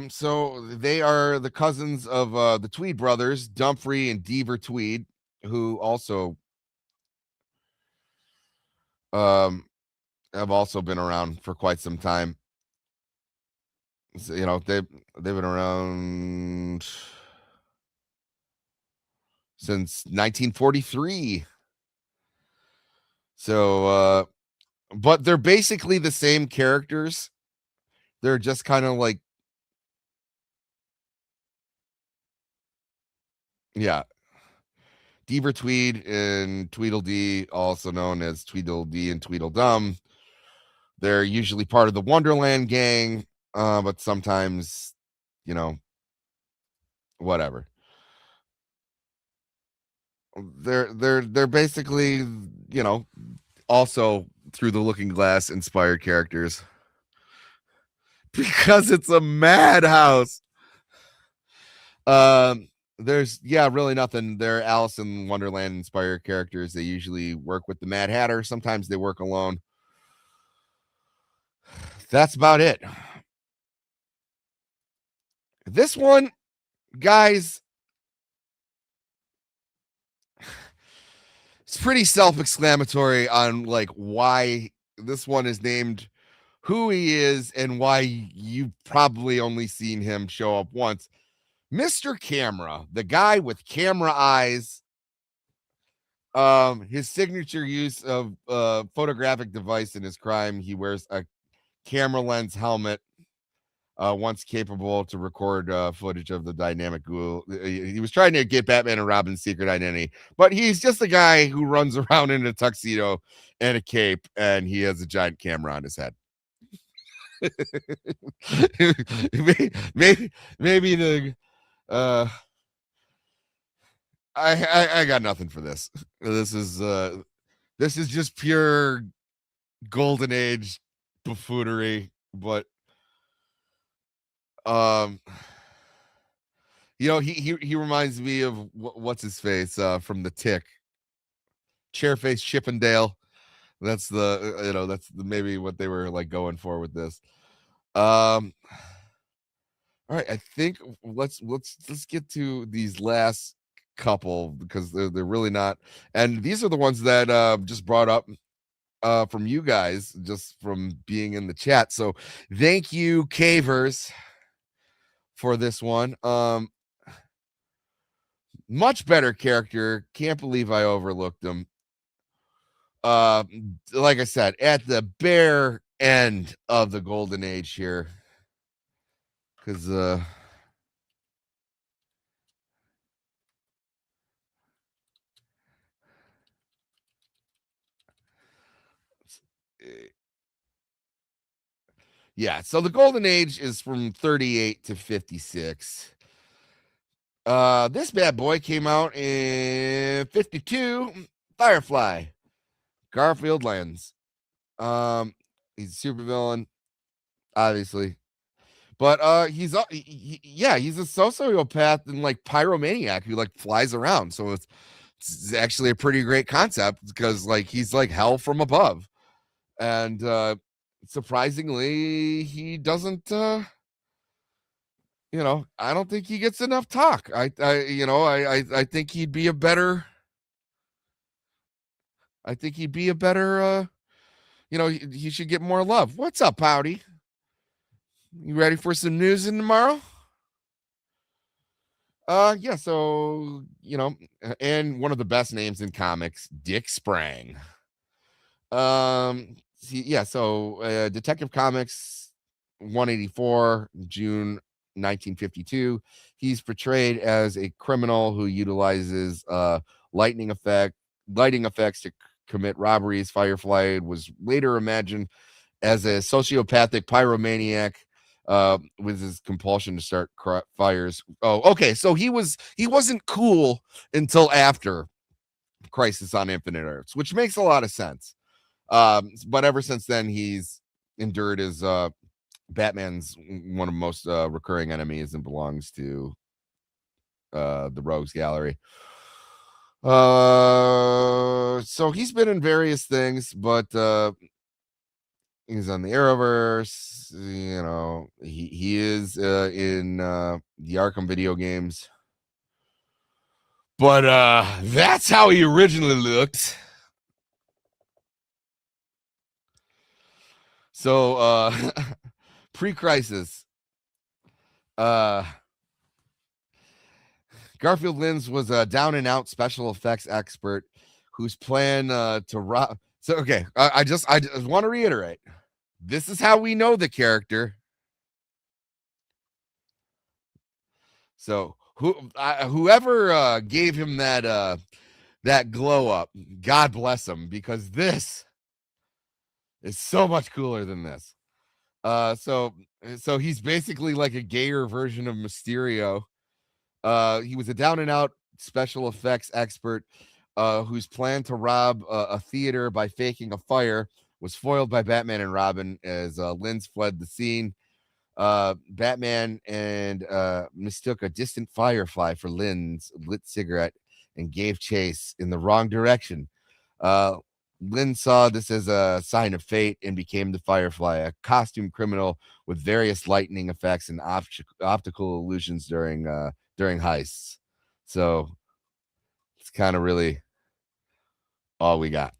So they are the cousins of the Tweed brothers, Dumfrey and Deaver Tweed, who also have also been around for quite some time. So, you know, they've been around since 1943. So but they're basically the same characters. They're just kind of like, yeah, Deaver Tweed and Tweedledee, also known as Tweedledee and Tweedledum. They're usually part of the Wonderland gang, but sometimes, you know, whatever. They're basically, you know, also through the Looking Glass inspired characters because it's a madhouse. There's really nothing. They're Alice in Wonderland inspired characters. They usually work with the Mad Hatter. Sometimes they work alone. That's about it. This one, guys, it's pretty self-explanatory on like why this one is named who he is and why you've probably only seen him show up once. Mr. Camera, the guy with camera eyes. His signature use of photographic device in his crime, he wears a camera lens helmet, once capable to record footage of the dynamic ghoul. He was trying to get Batman and Robin's secret identity, but he's just a guy who runs around in a tuxedo and a cape, and he has a giant camera on his head. maybe the I got nothing for this. This is just pure golden age buffoonery, but you know, he reminds me of what's his face from The Tick, Chairface Chippendale. That's the that's maybe what they were like going for with this. All right, I think let's get to these last couple because they're really not, and these are the ones that just brought up from you guys just from being in the chat. So thank you, Cavers, for this one. Much better character. Can't believe I overlooked him. Like I said, at the bare end of the golden age here. Because yeah, so the golden age is from 38 to 56. This bad boy came out in 52. Firefly. Garfield Lens. He's a supervillain, obviously. But he's he's a sociopath and like pyromaniac who like flies around. So it's actually a pretty great concept because like he's like hell from above. And surprisingly, he doesn't I don't think he gets enough talk. I think he'd be a better he should get more love. What's up, Pouty? You ready for some news in tomorrow? Yeah, so and one of the best names in comics, Dick Sprang. So Detective Comics 184, June 1952. He's portrayed as a criminal who utilizes lighting effects to commit robberies. Firefly was later imagined as a sociopathic pyromaniac with his compulsion to start fires. Oh, okay. So he wasn't cool until after Crisis on Infinite Earths, which makes a lot of sense. But ever since then, he's endured as Batman's one of the most recurring enemies and belongs to the Rogues Gallery. So he's been in various things, but he's on the Arrowverse. He is in the Arkham video games. But that's how he originally looked. So pre-crisis, Garfield Lins was a down and out special effects expert whose plan to rob. So okay, I just want to reiterate, this is how we know the character. So whoever gave him that glow up, God bless him, because this is so much cooler than this. So he's basically like a gayer version of Mysterio. He was a down and out special effects expert whose plan to rob a theater by faking a fire was foiled by Batman and Robin as Lins fled the scene. Batman and mistook a distant Firefly for Lynn's lit cigarette and gave chase in the wrong direction. Lynn saw this as a sign of fate and became the Firefly, a costume criminal with various lightning effects and optical illusions during heists. So it's kind of really all we got.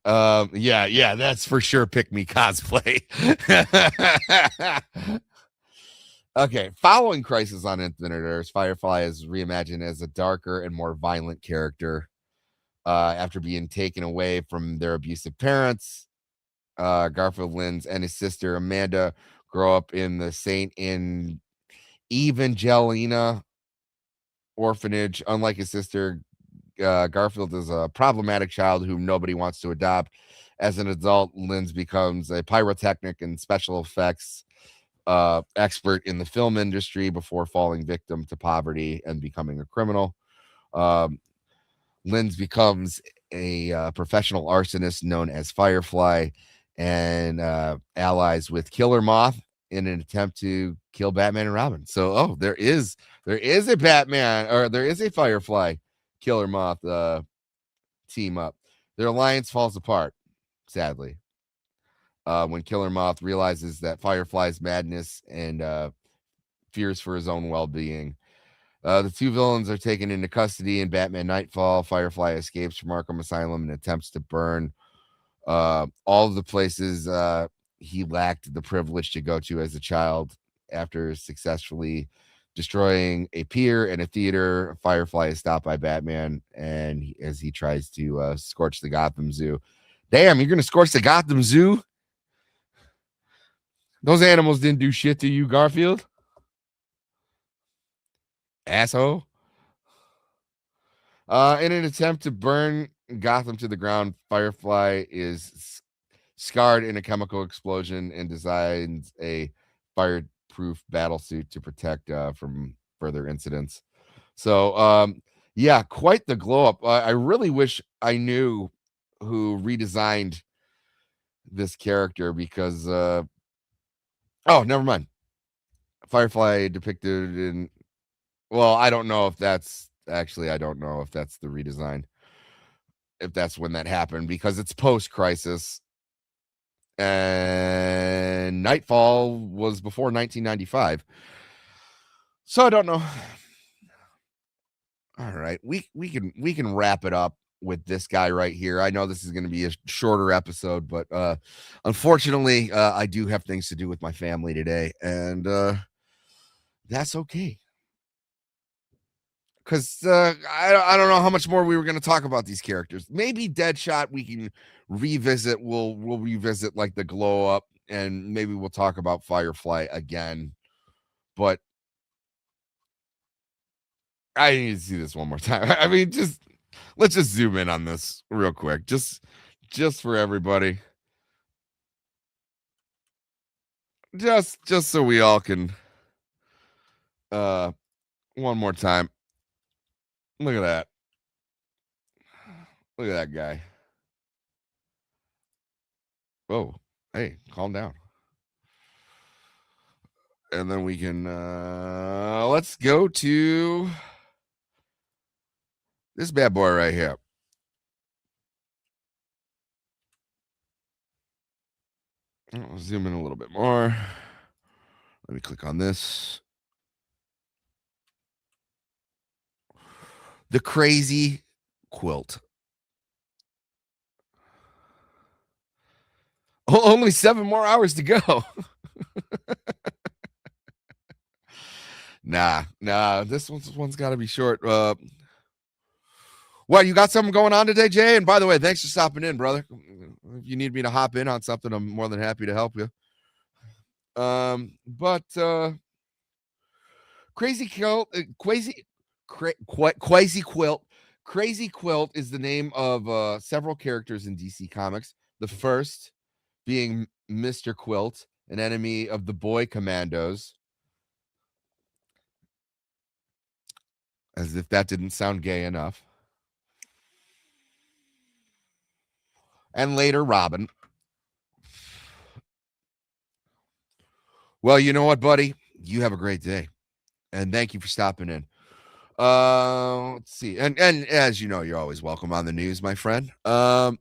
Yeah, that's for sure pick me cosplay. Okay, following Crisis on Infinite Earths, Firefly is reimagined as a darker and more violent character after being taken away from their abusive parents. Garfield Lins and his sister Amanda grow up in the Saint Evangelina orphanage. Unlike his sister, Garfield is a problematic child whom nobody wants to adopt. As an adult, Lins becomes a pyrotechnic and special effects expert in the film industry before falling victim to poverty and becoming a criminal. Lins becomes a professional arsonist known as Firefly and allies with Killer Moth in an attempt to kill Batman and Robin. So, there is a Batman, or there is a Firefly Killer Moth team up. Their alliance falls apart, sadly, when Killer Moth realizes that Firefly's madness and fears for his own well-being. The two villains are taken into custody in Batman Nightfall. Firefly escapes from Arkham Asylum and attempts to burn all of the places he lacked the privilege to go to as a child. After successfully destroying a pier and a theater, Firefly is stopped by Batman, and as he tries to scorch the Gotham Zoo. Damn, you're going to scorch the Gotham Zoo? Those animals didn't do shit to you, Garfield. Asshole. In an attempt to burn Gotham to the ground, Firefly is scarred in a chemical explosion and designs a fire proof battle suit to protect from further incidents. So yeah, quite the glow up. I really wish I knew who redesigned this character because oh, never mind. Firefly depicted in, well, I don't know if that's actually, I don't know if that's the redesign, if that's when that happened, because it's post Crisis and Nightfall was before 1995. So I don't know. All right, we can wrap it up with this guy right here. I know this is going to be a shorter episode, but unfortunately, I do have things to do with my family today, and that's okay. Because I don't know how much more we were going to talk about these characters. Maybe Deadshot we can revisit. We'll revisit like the glow up, and maybe we'll talk about Firefly again. But I need to see this one more time. I mean, let's just zoom in on this real quick, just for everybody, just so we all can one more time. Look at that. Look at that guy. Oh, hey, calm down. And then we can let's go to this bad boy right here. I'll zoom in a little bit more. Let me click on this. The Crazy Quilt. Only 7 more hours to go. Nah, this one's got to be short. What, you got something going on today, Jay? And by the way, thanks for stopping in, brother. If you need me to hop in on something, I'm more than happy to help you. But Crazy Quilt, Crazy Quilt. Crazy Quilt is the name of several characters in DC Comics. The first being Mr. Quilt, an enemy of the Boy Commandos. As if that didn't sound gay enough. And later, Robin. Well, you know what, buddy? You have a great day. And thank you for stopping in. Let's see. And as you know, you're always welcome on the news, my friend. But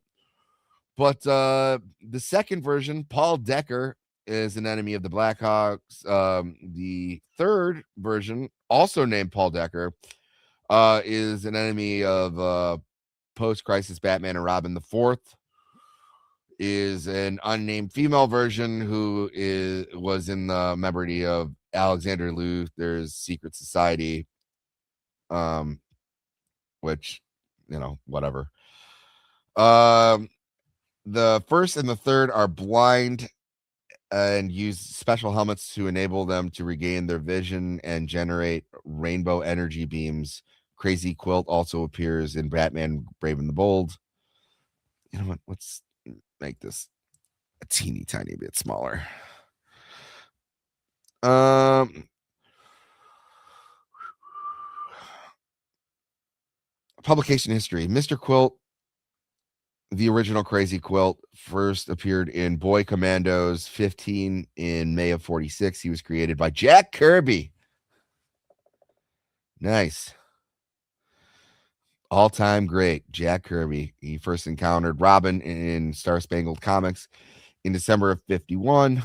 the second version, Paul Decker, is an enemy of the Blackhawks. The third version, also named Paul Decker, is an enemy of post-crisis Batman and Robin. The fourth is an unnamed female version who was in the memory of Alexander Luthor's secret society, which, you know, whatever. The first and the third are blind and use special helmets to enable them to regain their vision and generate rainbow energy beams. Crazy Quilt also appears in Batman Brave and the Bold. You know what? Let's make this a teeny tiny bit smaller. Publication history. Mr. Quilt, the original Crazy Quilt, first appeared in Boy Commandos 15 in May of 46. He was created by Jack Kirby. Nice. All-time great, Jack Kirby. He first encountered Robin in Star Spangled Comics in December of 51.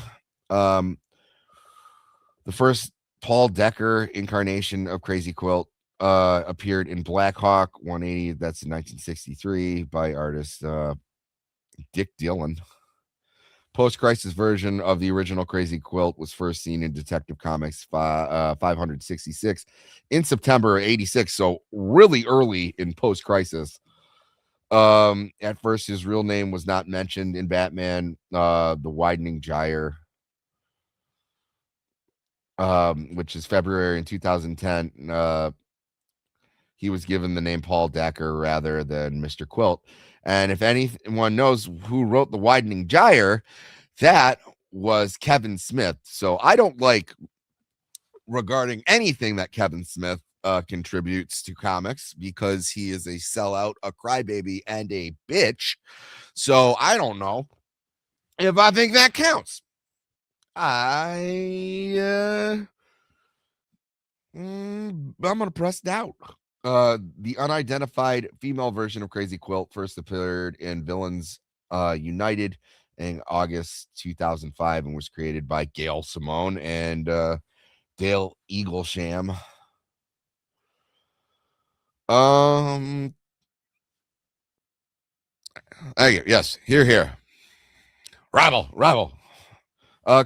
The first Paul Decker incarnation of Crazy Quilt appeared in Black Hawk 180. That's in 1963 by artist Dick Dillon. Post-crisis version of the original Crazy Quilt was first seen in Detective Comics 566 in September of 86. So really early in post-crisis. At first, his real name was not mentioned in Batman, The Widening Gyre, which is February in 2010. He was given the name Paul Decker rather than Mr. Quilt. And if anyone knows who wrote The Widening Gyre, that was Kevin Smith. So I don't like regarding anything that Kevin Smith contributes to comics, because he is a sellout, a crybaby, and a bitch. So I don't know if I think that counts. I'm gonna press doubt. The unidentified female version of Crazy Quilt first appeared in Villains United in August 2005 and was created by Gail Simone and Dale Eaglesham. Yes, here. Rival.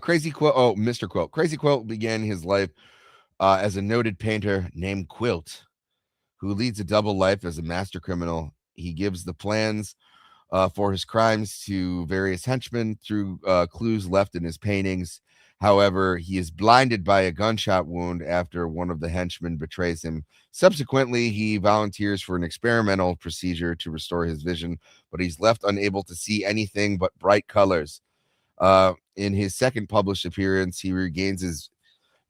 Crazy Quilt. Oh, Mr. Quilt. Crazy Quilt began his life as a noted painter named Quilt, who leads a double life as a master criminal. He gives the plans for his crimes to various henchmen through clues left in his paintings. However, he is blinded by a gunshot wound after one of the henchmen betrays him. Subsequently, he volunteers for an experimental procedure to restore his vision, but he's left unable to see anything but bright colors. In his second published appearance, he regains his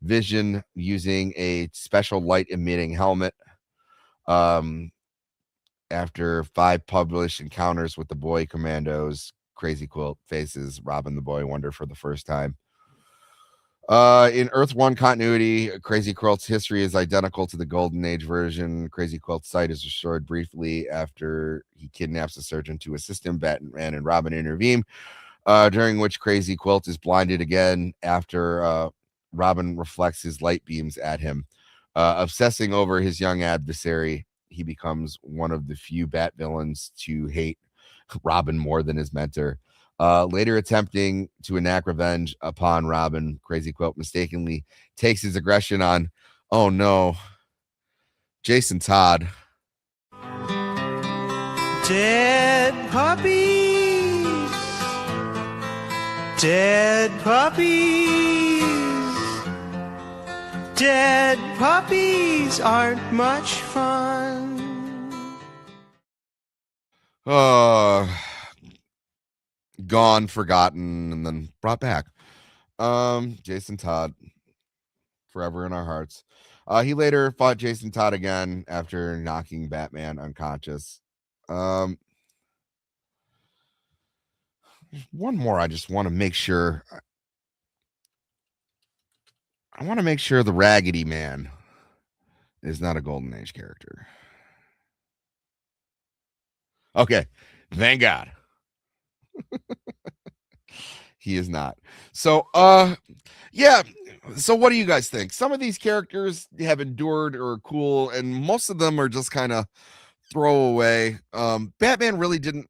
vision using a special light emitting helmet. After 5 published encounters with the boy commandos, Crazy Quilt faces Robin the Boy Wonder for the first time. In Earth 1 continuity, Crazy Quilt's history is identical to the Golden Age version. Crazy Quilt's sight is restored briefly after he kidnaps a surgeon to assist him. Batman and Robin intervene, during which Crazy Quilt is blinded again after Robin reflects his light beams at him. Obsessing over his young adversary, he becomes one of the few Bat villains to hate Robin more than his mentor. Later attempting to enact revenge upon Robin, Crazy Quilt mistakenly takes his aggression on, oh no, Jason Todd. Dead puppies. Dead puppies. Dead puppies aren't much fun. Gone, forgotten, and then brought back. Jason Todd, forever in our hearts. He later fought Jason Todd again after knocking Batman unconscious. One more. I just want to make sure. I want to make sure the Raggedy Man is not a Golden Age character. Okay, thank God. He is not. So, yeah. So what do you guys think? Some of these characters have endured or are cool, and most of them are just kind of throwaway. Batman really didn't,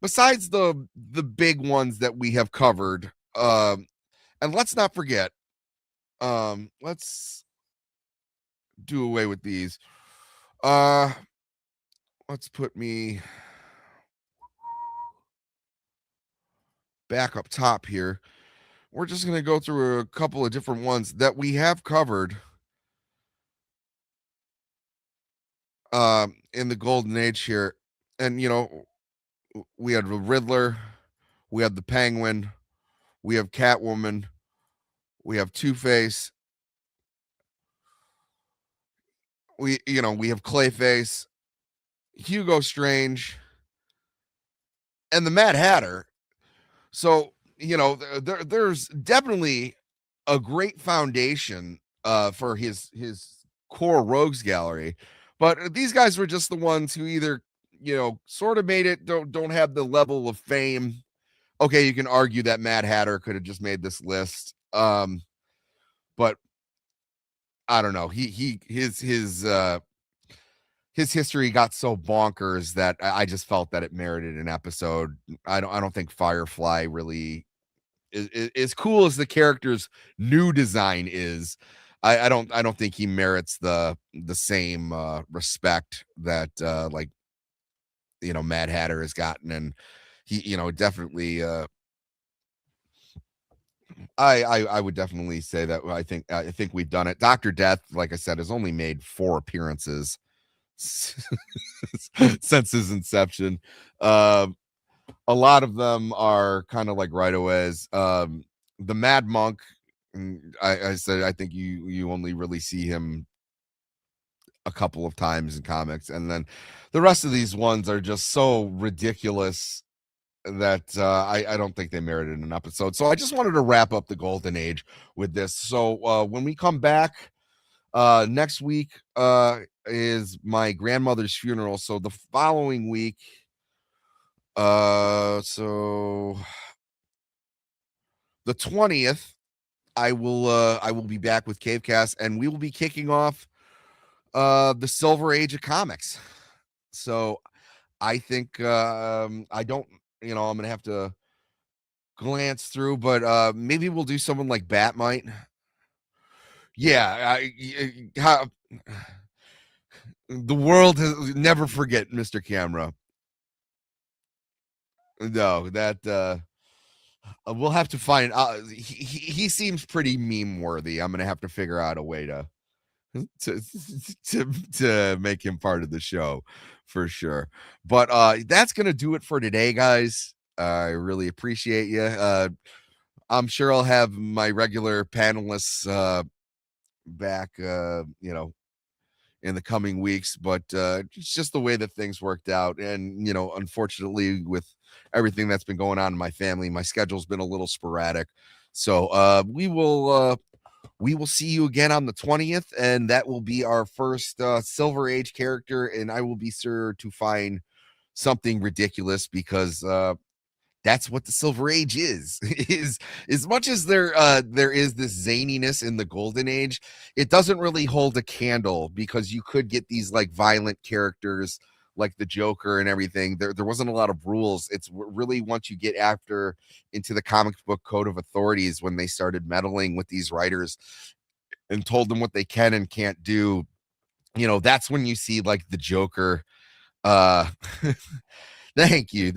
besides the big ones that we have covered. And let's not forget, let's do away with these. Let's put me back up top here. We're just going to go through a couple of different ones that we have covered in the Golden Age here. And, you know, we had the Riddler, we have the Penguin, we have Catwoman, we have Two-Face, we have Clayface, Hugo Strange, and the Mad Hatter. So, you know, there's definitely a great foundation for his core rogues gallery, but these guys were just the ones who either, you know, sort of made it, don't have the level of fame. Okay, you can argue that Mad Hatter could have just made this list, but I don't know. His history got so bonkers that I just felt that it merited an episode. I don't think Firefly really is as cool as the character's new design is. I don't think he merits the same respect that like, you know, Mad Hatter has gotten, and he, you know, definitely I would definitely say that I think we've done it. Dr. Death, like I said, has only made 4 appearances since his inception. A lot of them are kind of like right-aways. The Mad Monk I said I think you only really see him a couple of times in comics, and then the rest of these ones are just so ridiculous that I don't think they merited an episode. So I just wanted to wrap up the Golden Age with this. So when we come back next week is my grandmother's funeral. So the following week, so the 20th, I will be back with CaveCast, and we will be kicking off the Silver Age of comics. So I think I don't, I'm gonna have to glance through, but maybe we'll do someone like Batmite. Yeah, the world has never forget Mr. Camera. No, that we'll have to find. He seems pretty meme worthy. I'm gonna have to figure out a way to make him part of the show for sure. But that's gonna do it for today, guys. I really appreciate you. I'm sure I'll have my regular panelists back in the coming weeks, but it's just the way that things worked out. And unfortunately, with everything that's been going on in my family, my schedule's been a little sporadic. So we will see you again on the 20th, and that will be our first Silver Age character, and I will be sure to find something ridiculous, because that's what the Silver Age is as much as there is this zaniness in the Golden Age. It doesn't really hold a candle, because you could get these like violent characters like the Joker and everything. There wasn't a lot of rules. It's really once you get into the comic book code of authorities, when they started meddling with these writers and told them what they can and can't do, that's when you see like the Joker. Thank you.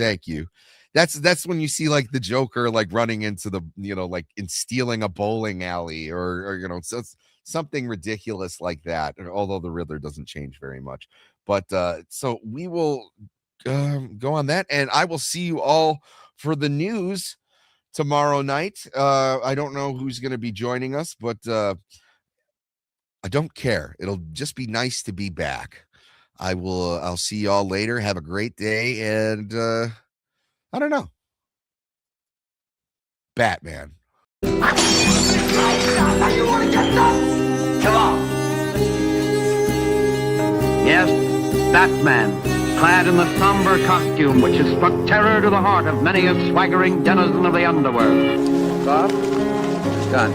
That's when you see like the Joker like running into the like in stealing a bowling alley, or so it's something ridiculous like that. Although the Riddler doesn't change very much, but so we will go on that, and I will see you all for the news tomorrow night. I don't know who's going to be joining us, but I don't care. It'll just be nice to be back. I'll see y'all later. Have a great day, and I don't know. Batman. Come on. Yes, Batman, clad in the somber costume which has struck terror to the heart of many a swaggering denizen of the underworld. Bob? Done.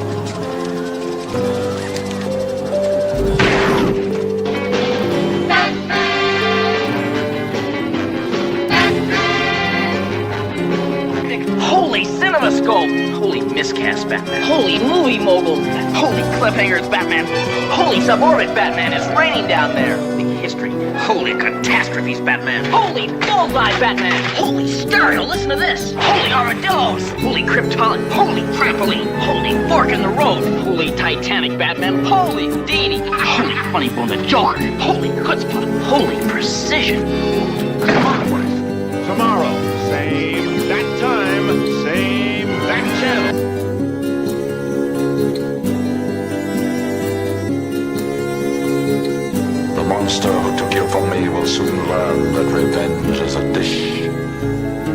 Holy CinemaScope! Holy miscast Batman! Holy movie moguls! Holy cliffhangers Batman! Holy suborbit Batman! It's raining down there! Big history! Holy catastrophes Batman! Holy bullseye Batman! Holy stereo! Listen to this! Holy armadillos! Holy Krypton! Holy trampoline! Holy fork in the road! Holy Titanic Batman! Holy Houdini! Holy funny bone the Joker! Holy chutzpah! Holy precision! Clockwork! Tomorrow, same that time, same that channel. The monster who took you from me will soon learn that revenge is a dish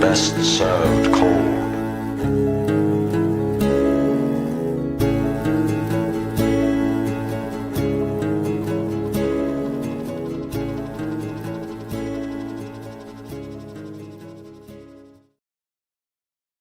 best served cold.